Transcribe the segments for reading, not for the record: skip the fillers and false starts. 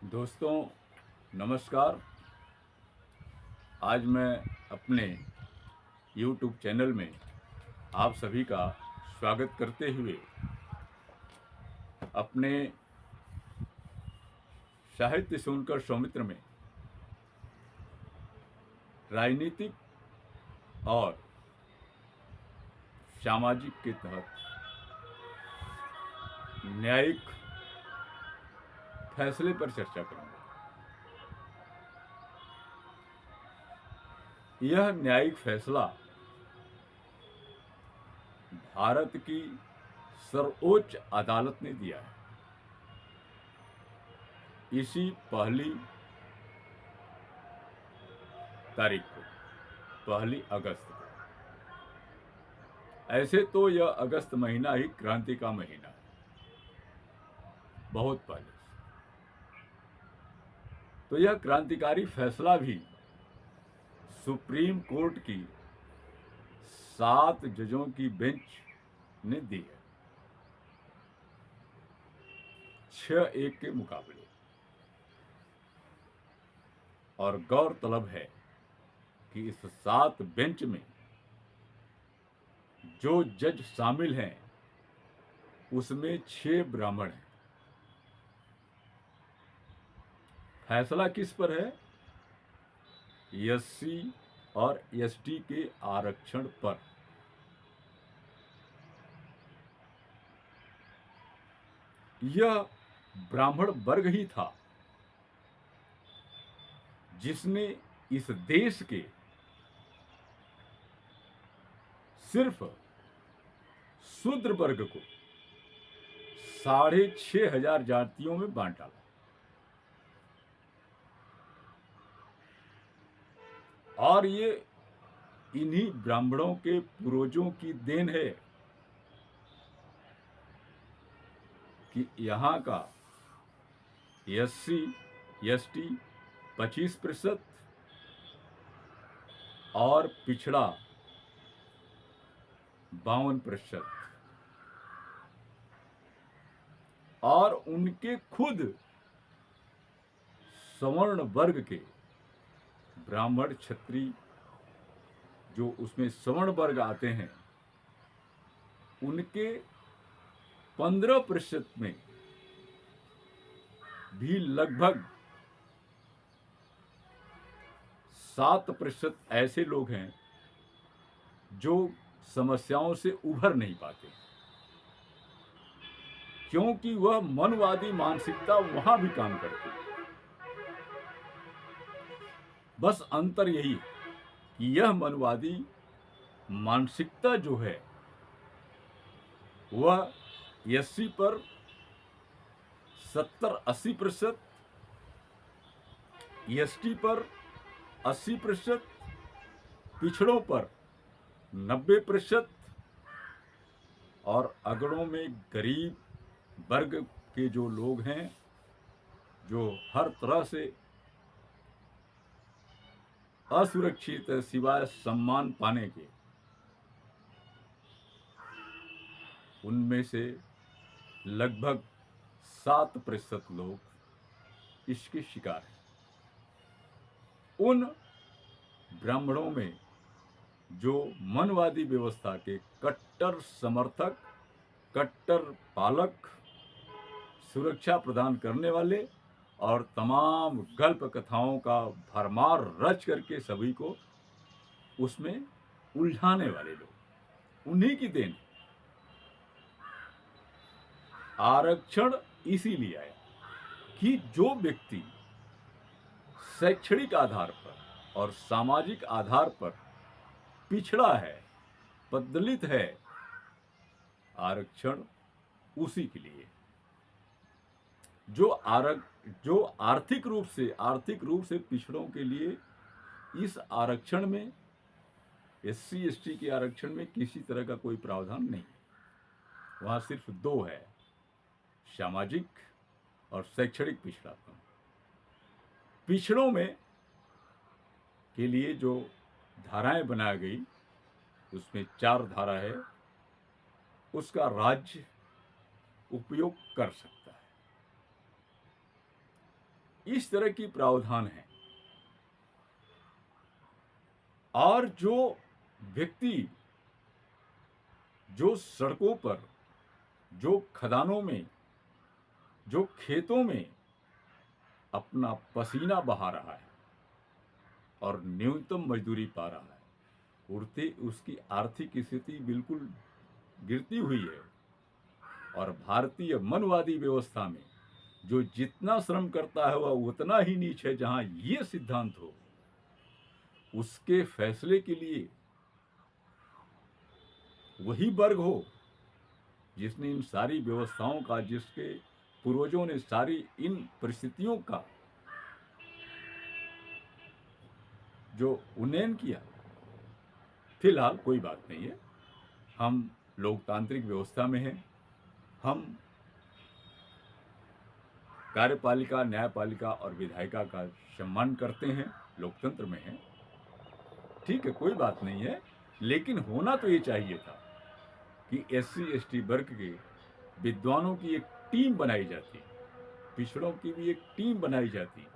दोस्तों नमस्कार। आज मैं अपने YouTube चैनल में आप सभी का स्वागत करते हुए अपने साहित्य सुनकर सौमित्र में राजनीतिक और सामाजिक के तहत न्यायिक फैसले पर चर्चा करूंगा। यह न्यायिक फैसला भारत की सर्वोच्च अदालत ने दिया है। इसी पहली तारीख को, 1 अगस्त को। ऐसे तो यह अगस्त महीना ही क्रांति का महीना है, बहुत पहले से। तो यह क्रांतिकारी फैसला भी सुप्रीम कोर्ट की 7 जजों की बेंच ने दी है, 6-1 के मुकाबले। और गौरतलब है कि इस 7 बेंच में जो जज शामिल हैं उसमें 6 ब्राह्मण हैं। फैसला किस पर है? एससी और एसटी के आरक्षण पर। यह ब्राह्मण वर्ग ही था जिसने इस देश के सिर्फ शूद्र वर्ग को 6,500 जातियों में बांट डाला। और ये इन्हीं ब्राह्मणों के पूर्वजों की देन है कि यहाँ का एससी एसटी 25% और पिछड़ा 52%, और उनके खुद सवर्ण वर्ग के ब्राह्मण क्षत्रिय जो उसमें सवर्ण वर्ग आते हैं उनके 15% में भी लगभग 7% ऐसे लोग हैं जो समस्याओं से उभर नहीं पाते, क्योंकि वह मनवादी मानसिकता वहां भी काम करती है। बस अंतर यही है कि यह मनवादी मानसिकता जो है वह एससी पर 70-80%, एसटी पर 80%, पिछड़ों पर 90%, और अगड़ों में गरीब वर्ग के जो लोग हैं जो हर तरह से असुरक्षित है सिवाय सम्मान पाने के, उनमें से लगभग 7% लोग इसके शिकार हैं। उन ब्राह्मणों में जो मनवादी व्यवस्था के कट्टर समर्थक, कट्टर पालक, सुरक्षा प्रदान करने वाले और तमाम गल्प कथाओं का भरमार रच करके सभी को उसमें उलझाने वाले लोग, उन्हीं की देन। आरक्षण इसीलिए आया कि जो व्यक्ति शैक्षणिक आधार पर और सामाजिक आधार पर पिछड़ा है, पददलित है, आरक्षण उसी के लिए। जो आर्थिक रूप से पिछड़ों के लिए इस आरक्षण में, एससी एसटी के आरक्षण में किसी तरह का कोई प्रावधान नहीं है। वहां सिर्फ 2 है, सामाजिक और शैक्षणिक पिछड़ापन। पिछड़ों में के लिए जो धाराएं बनाई गई उसमें 4 धारा है, उसका राज्य उपयोग कर सकता है। इस तरह की प्रावधान है। और जो व्यक्ति जो सड़कों पर, जो खदानों में, जो खेतों में अपना पसीना बहा रहा है और न्यूनतम मजदूरी पा रहा है, उड़ते उसकी आर्थिक स्थिति बिल्कुल गिरती हुई है। और भारतीय मनवादी व्यवस्था में जो जितना श्रम करता है वह उतना ही नीच है, जहां ये सिद्धांत हो उसके फैसले के लिए वही वर्ग हो जिसने इन सारी व्यवस्थाओं का, जिसके पूर्वजों ने सारी इन परिस्थितियों का जो उन्नयन किया। फिलहाल कोई बात नहीं है, हम लोकतांत्रिक व्यवस्था में हैं, हम कार्यपालिका, न्यायपालिका और विधायिका का सम्मान करते हैं, लोकतंत्र में हैं, ठीक है, कोई बात नहीं है। लेकिन होना तो ये चाहिए था कि SC ST वर्ग के विद्वानों की एक टीम बनाई जाती, पिछड़ों की भी एक टीम बनाई जाती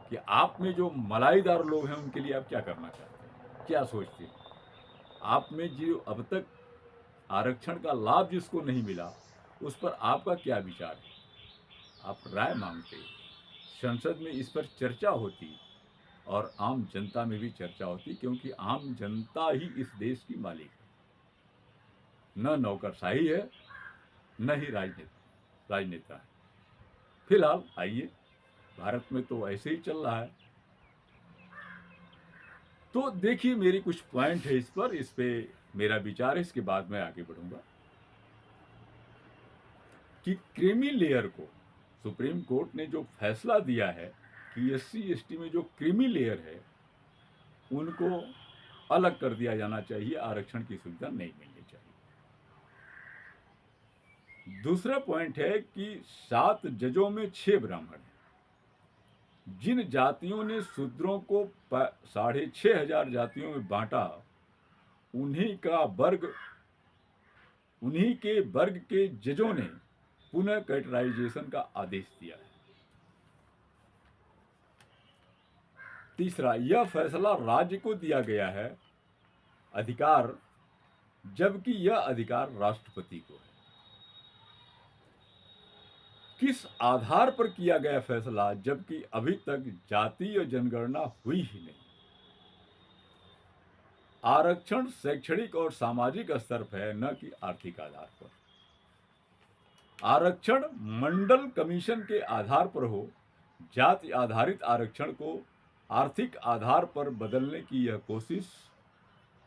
कि आप में जो मलाईदार लोग हैं उनके लिए आप क्या करना चाहते हैं, क्या सोचते हैं। आप में जो अब तक आरक्षण का लाभ जिसको नहीं मिला उस पर आपका क्या विचार है, आप राय मांगते, संसद में इस पर चर्चा होती और आम जनता में भी चर्चा होती, क्योंकि आम जनता ही इस देश की मालिक है, न नौकरशाही है, न ही राजनेता है। फिलहाल आइए, भारत में तो ऐसे ही चल रहा है। तो देखिए, मेरी कुछ पॉइंट है इस पर, इस पे मेरा विचार है, इसके बाद मैं आगे बढ़ूंगा। कि क्रीमी लेयर को सुप्रीम कोर्ट ने जो फैसला दिया है कि SC ST में जो क्रीमी लेयर है उनको अलग कर दिया जाना चाहिए, आरक्षण की सुविधा नहीं मिलनी चाहिए। दूसरा पॉइंट है कि 7 जजों में 6 ब्राह्मण हैं। जिन जातियों ने शूद्रों को 6,500 जातियों में बांटा, उन्हीं के वर्ग के जजों ने पुनः कैटेगराइजेशन का आदेश दिया है। तीसरा, यह फैसला राज्य को दिया गया है अधिकार, जबकि यह अधिकार राष्ट्रपति को है। किस आधार पर किया गया फैसला, जबकि अभी तक जातीय जनगणना हुई ही नहीं। आरक्षण शैक्षणिक और सामाजिक स्तर पर है, न कि आर्थिक आधार पर। आरक्षण मंडल कमीशन के आधार पर हो, जाति आधारित आरक्षण को आर्थिक आधार पर बदलने की यह कोशिश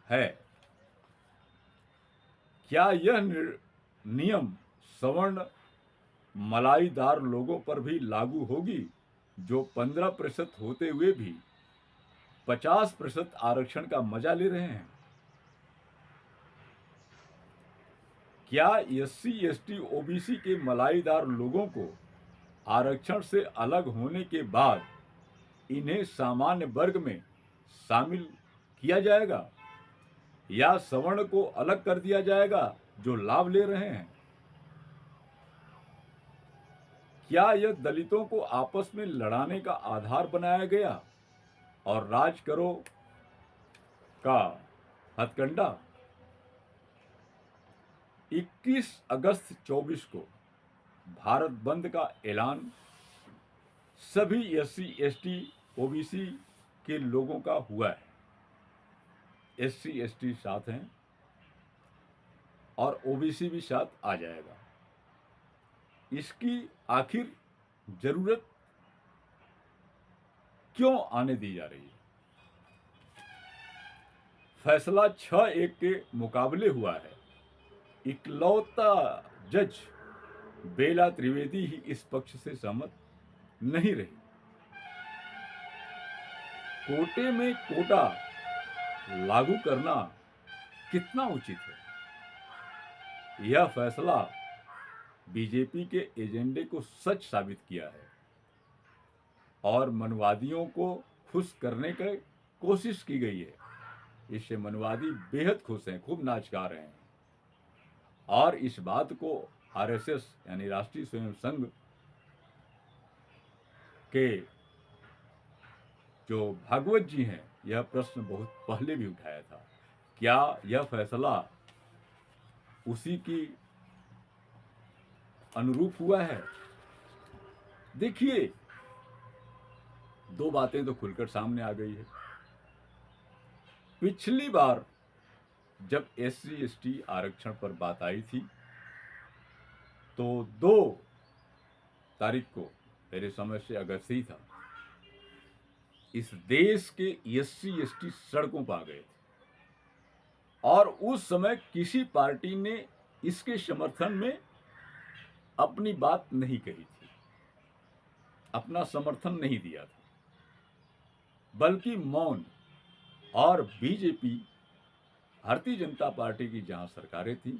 है। क्या यह नियम सवर्ण मलाईदार लोगों पर भी लागू होगी, जो 15% होते हुए भी 50% आरक्षण का मजा ले रहे हैं? क्या SC ST OBC के मलाईदार लोगों को आरक्षण से अलग होने के बाद इन्हें सामान्य वर्ग में शामिल किया जाएगा, या सवर्ण को अलग कर दिया जाएगा जो लाभ ले रहे हैं? क्या यह दलितों को आपस में लड़ाने का आधार बनाया गया और राज करो का हथकंडा? 21 अगस्त 24 को भारत बंद का ऐलान सभी SC ST OBC के लोगों का हुआ है। SC ST साथ हैं और OBC भी साथ आ जाएगा। इसकी आखिर जरूरत क्यों आने दी जा रही है? फैसला 6-1 के मुकाबले हुआ है। इकलौता जज बेला त्रिवेदी ही इस पक्ष से सहमत नहीं रही। कोटे में कोटा लागू करना कितना उचित है? यह फैसला बीजेपी के एजेंडे को सच साबित किया है और मनवादियों को खुश करने की कोशिश की गई है। इससे मनवादी बेहद खुश हैं, खूब नाच गा रहे हैं। और इस बात को RSS यानी राष्ट्रीय स्वयं संघ कि जो भागवत जी हैं, यह प्रश्न बहुत पहले भी उठाया था, क्या यह फैसला उसी की अनुरूप हुआ है? देखिए, दो बातें तो खुलकर सामने आ गई है। पिछली बार जब SC/ST आरक्षण पर बात आई थी, तो 2 तारीख को, मेरे समय से अगस्त ही था, इस देश के SC/ST सड़कों पर आ गए थे और उस समय किसी पार्टी ने इसके समर्थन में अपनी बात नहीं कही थी, अपना समर्थन नहीं दिया था, बल्कि मौन। और बीजेपी, भारतीय जनता पार्टी की जहां सरकारें थी,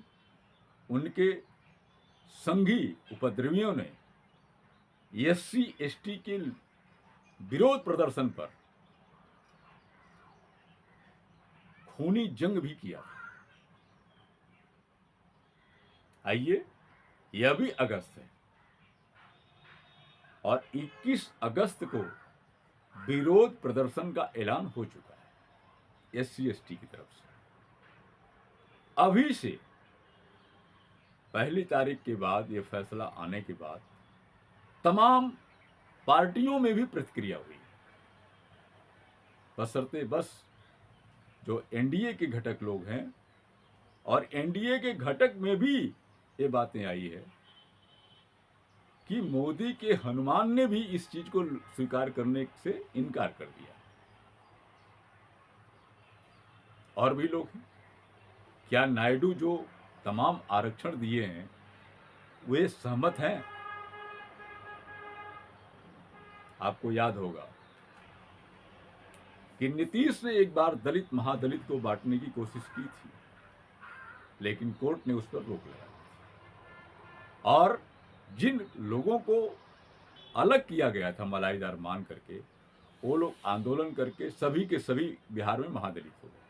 उनके संघी उपद्रवियों ने SC/ST के विरोध प्रदर्शन पर खूनी जंग भी किया। आइए, यह भी अगस्त है और 21 अगस्त को विरोध प्रदर्शन का ऐलान हो चुका है SC/ST की तरफ से। अभी से पहली तारीख के बाद, यह फैसला आने के बाद, तमाम पार्टियों में भी प्रतिक्रिया हुई, बशर्ते बस जो NDA के घटक लोग हैं, और NDA के घटक में भी ये बातें आई है कि मोदी के हनुमान ने भी इस चीज को स्वीकार करने से इनकार कर दिया। और भी लोग हैं। क्या नायडू जो तमाम आरक्षण दिए हैं, वे सहमत हैं? आपको याद होगा कि नीतीश ने एक बार दलित महादलित को बांटने की कोशिश की थी, लेकिन कोर्ट ने उस पर रोक लगाई और जिन लोगों को अलग किया गया था मलाईदार मान करके, वो लोग आंदोलन करके सभी के सभी बिहार में महादलित हो गए।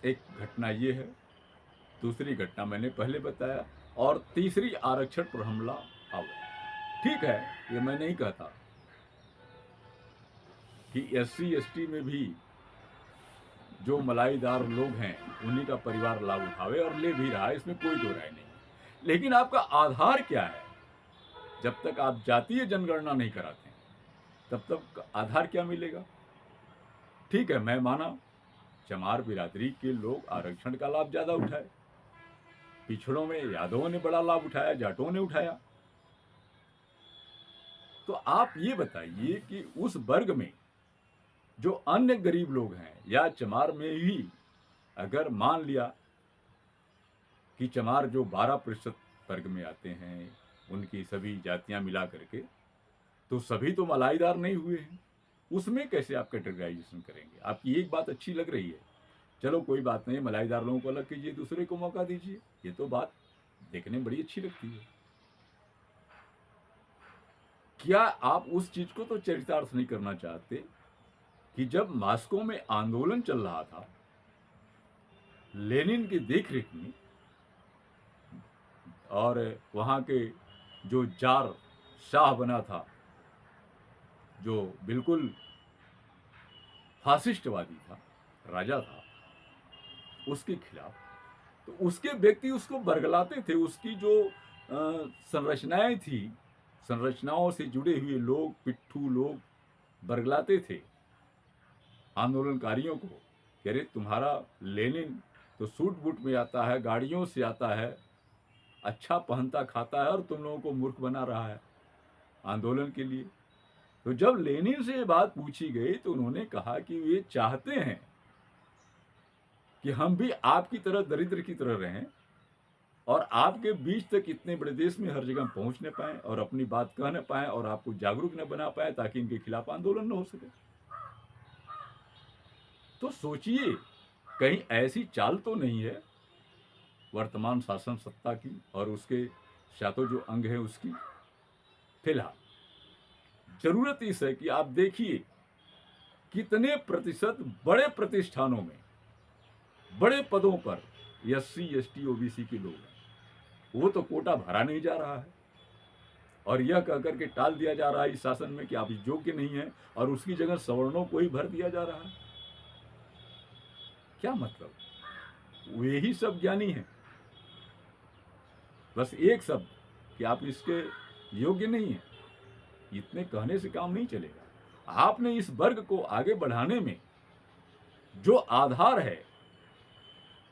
एक घटना ये है, दूसरी घटना मैंने पहले बताया, और तीसरी आरक्षण पर हमला आ गया। ठीक है, ये मैं नहीं कहता कि SC/ST में भी जो मलाईदार लोग हैं, उन्हीं का परिवार लाभ उठावे, और ले भी रहा है, इसमें कोई दो राय नहीं। लेकिन आपका आधार क्या है? जब तक आप जातीय जनगणना नहीं कराते, तब तक आधार क्या मिलेगा? ठीक है, मैं माना चमार बिरादरी के लोग आरक्षण का लाभ ज्यादा उठाए, पिछड़ों में यादवों ने बड़ा लाभ उठाया, जाटों ने उठाया। तो आप ये बताइए कि उस वर्ग में जो अन्य गरीब लोग हैं, या चमार में ही अगर मान लिया कि चमार जो 12% वर्ग में आते हैं, उनकी सभी जातियां मिला करके, तो सभी तो मलाईदार नहीं हुए हैं, उसमें कैसे आप कैटेगराइजेशन करेंगे? आपकी एक बात अच्छी लग रही है, चलो कोई बात नहीं, मलाईदार लोगों को अलग कीजिए, दूसरे को मौका दीजिए, ये तो बात देखने में बड़ी अच्छी लगती है। क्या आप उस चीज को तो चरितार्थ नहीं करना चाहते कि जब मॉस्को में आंदोलन चल रहा था, लेनिन की देखरेख में, और वहां के जो जार शाह बना था, जो बिल्कुल फासिस्टवादी था, राजा था, उसके खिलाफ, तो उसके व्यक्ति उसको बरगलाते थे। उसकी जो संरचनाएं थी, संरचनाओं से जुड़े हुए लोग, पिट्ठू लोग बरगलाते थे आंदोलनकारियों को, कि अरे तुम्हारा लेनिन तो सूट बूट में आता है, गाड़ियों से आता है, अच्छा पहनता खाता है, और तुम लोगों को मूर्ख बना रहा है आंदोलन के लिए। तो जब लेनिन से ये बात पूछी गई, तो उन्होंने कहा कि वे चाहते हैं कि हम भी आपकी तरह दरिद्र की तरह रहें, और आपके बीच तक इतने बड़े देश में हर जगह पहुंच न पाए, और अपनी बात कह न पाए, और आपको जागरूक न बना पाए, ताकि इनके खिलाफ आंदोलन न हो सके। तो सोचिए, कहीं ऐसी चाल तो नहीं है वर्तमान शासन सत्ता की और उसके सातों जो अंग है उसकी? फिलहाल जरूरत इस है कि आप देखिए कितने प्रतिशत बड़े प्रतिष्ठानों में, बड़े पदों पर SC/ST OBC के लोग हैं, वो तो कोटा भरा नहीं जा रहा है। और यह कहकर के टाल दिया जा रहा है इस शासन में कि आप योग्य नहीं हैं, और उसकी जगह सवर्णों को ही भर दिया जा रहा है। क्या मतलब? वे ही सब ज्ञानी हैं। बस एक शब्द कि आप इसके योग्य नहीं हैं, इतने कहने से काम नहीं चलेगा। आपने इस वर्ग को आगे बढ़ाने में जो आधार है,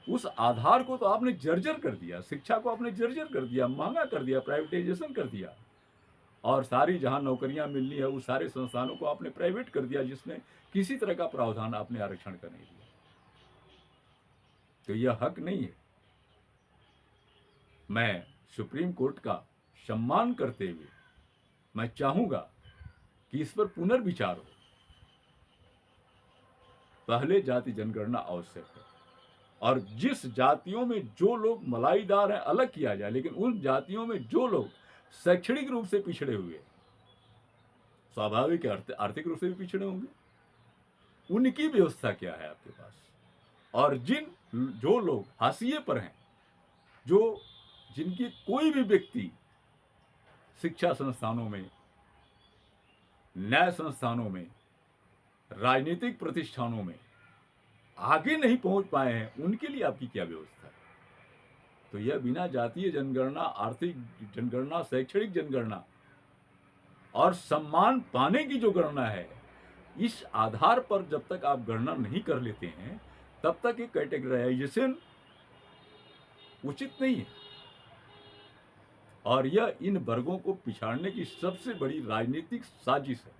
उस आधार को तो आपने जर्जर कर दिया। शिक्षा को आपने जर्जर कर दिया, महंगा कर दिया, प्राइवेटाइजेशन कर दिया, और सारी जहां नौकरियां मिलनी है उस सारे संस्थानों को आपने प्राइवेट कर दिया, जिसमें किसी तरह का प्रावधान आपने आरक्षण का नहीं दिया। तो यह हक नहीं है। मैं सुप्रीम कोर्ट का सम्मान करते हुए मैं चाहूंगा कि इस पर पुनर्विचार हो। पहले जाति जनगणना आवश्यक है, और जिस जातियों में जो लोग मलाईदार हैं अलग किया जाए, लेकिन उन जातियों में जो लोग शैक्षणिक रूप से पिछड़े हुए, स्वाभाविक आर्थिक रूप से भी पिछड़े होंगे, उनकी व्यवस्था क्या है आपके पास? और जो लोग हाशिए पर हैं, जिनकी कोई भी व्यक्ति शिक्षा संस्थानों में, न्याय संस्थानों में, राजनीतिक प्रतिष्ठानों में आगे नहीं पहुंच पाए हैं, उनके लिए आपकी क्या व्यवस्था है? तो यह बिना जातीय जनगणना, आर्थिक जनगणना, शैक्षणिक जनगणना और सम्मान पाने की जो गणना है, इस आधार पर जब तक आप गणना नहीं कर लेते हैं, तब तक ये कैटेगराइजेशन उचित नहीं है। और यह इन वर्गों को पिछाड़ने की सबसे बड़ी राजनीतिक साजिश है।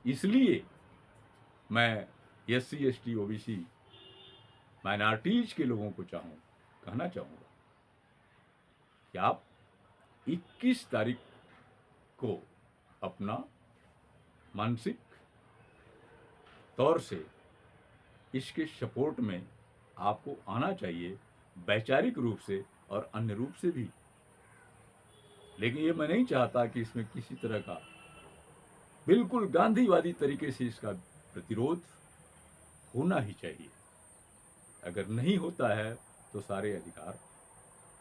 इसलिए मैं SC, ST, OBC, माइनॉरिटीज के लोगों को कहना चाहूँगा कि आप 21 तारीख को अपना मानसिक तौर से इसके सपोर्ट में आपको आना चाहिए, वैचारिक रूप से और अन्य रूप से भी। लेकिन ये मैं नहीं चाहता कि इसमें किसी तरह का बिल्कुल गांधीवादी तरीके से इसका प्रतिरोध होना ही चाहिए। अगर नहीं होता है तो सारे अधिकार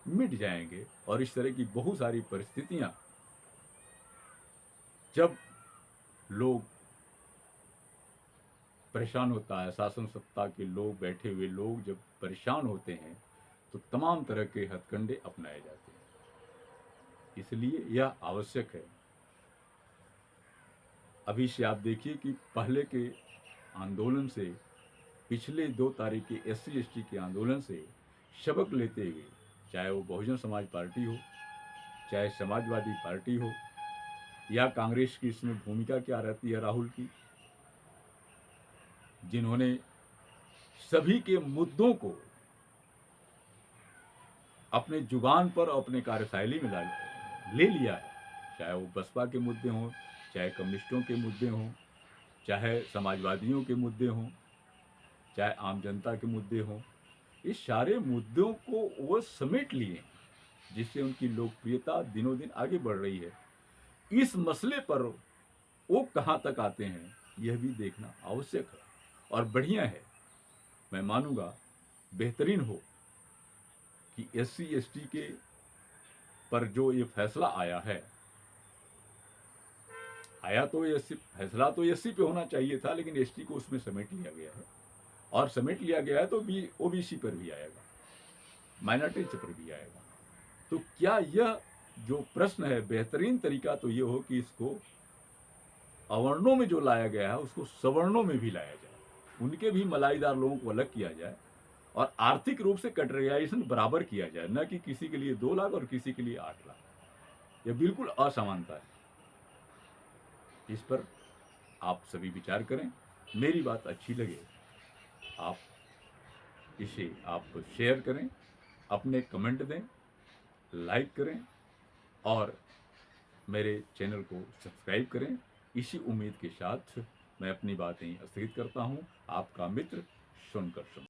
मिट जाएंगे, और इस तरह की बहुत सारी परिस्थितियां, जब लोग परेशान होता है, शासन सत्ता के लोग, बैठे हुए लोग जब परेशान होते हैं, तो तमाम तरह के हथकंडे अपनाए जाते हैं। इसलिए यह आवश्यक है। अभी से आप देखिए कि पहले के आंदोलन से, पिछले 2 तारीख के SC, ST के आंदोलन से सबक लेते हुए, चाहे वो बहुजन समाज पार्टी हो, चाहे समाजवादी पार्टी हो, या कांग्रेस की इसमें भूमिका क्या रहती है राहुल की, जिन्होंने सभी के मुद्दों को अपने जुबान पर, अपने कार्यशैली में ले लिया है। चाहे वो बसपा के मुद्दे हों, चाहे कम्युनिस्टों के मुद्दे हों, चाहे समाजवादियों के मुद्दे हों, चाहे आम जनता के मुद्दे हों, इस सारे मुद्दों को वो समेट लिए, जिससे उनकी लोकप्रियता दिनों दिन आगे बढ़ रही है। इस मसले पर वो कहाँ तक आते हैं, यह भी देखना आवश्यक है। और बढ़िया है, मैं मानूंगा बेहतरीन हो कि SC, ST के पर जो ये फैसला आया है, तो ये फैसला तो SC पे होना चाहिए था, लेकिन ST को उसमें समेट लिया गया है। और समेट लिया गया है तो OBC पर भी आएगा, माइनॉरिटीज पर भी आएगा। तो क्या यह जो प्रश्न है, बेहतरीन तरीका तो ये हो कि इसको अवर्णों में जो लाया गया है उसको सवर्णों में भी लाया जाए, उनके भी मलाईदार लोगों को अलग किया जाए, और आर्थिक रूप से कैटेगराइजेशन बराबर किया जाए, न कि किसी के लिए 2 लाख और किसी के लिए 8 लाख। यह बिल्कुल असमानता है। इस पर आप सभी विचार करें। मेरी बात अच्छी लगे, आप इसे शेयर करें, अपने कमेंट दें, लाइक करें, और मेरे चैनल को सब्सक्राइब करें। इसी उम्मीद के साथ मैं अपनी बातें स्थगित करता हूं। आपका मित्र सुनकर सुन।